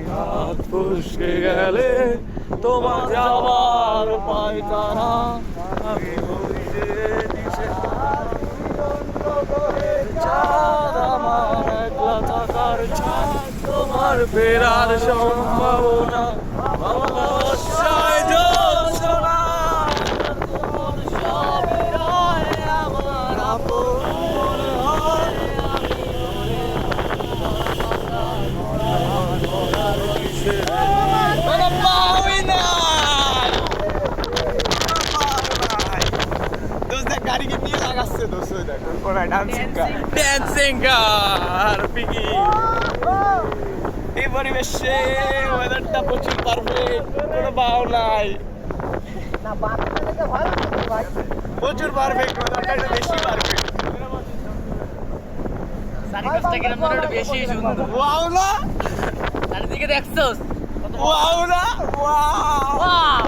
হাত ফুসকে গেলে তোমার যাওয়ার পায়তারা আমি হই যে দিশে চাঁদ আমার একলা থাকার ছাদ তোমার ফেরার সম্ভাবনা অবশ্যই জোছনা তোমার সবেরায় আমার আপন হয় গাড়ি কি নিয়ে লাগাচ্ছে দোষ দেখো কোন ডান্সিং কার পিকি এই পরিবেশে ওয়েদারটা প্রচুর পারফেক্ট কোনো বাউ নাই না বাচ্চাদেরকে ভালো লাগছে ভাই। প্রচুর পারফেক্ট ওয়েদারটা একটু বেশি পারফেক্ট চারিপাশটা কিরম যেন একটু বেশি সুন্দর। ওয়াও না চারিদিকে দেখছোস? ওয়াও না ওয়াও ওয়াও!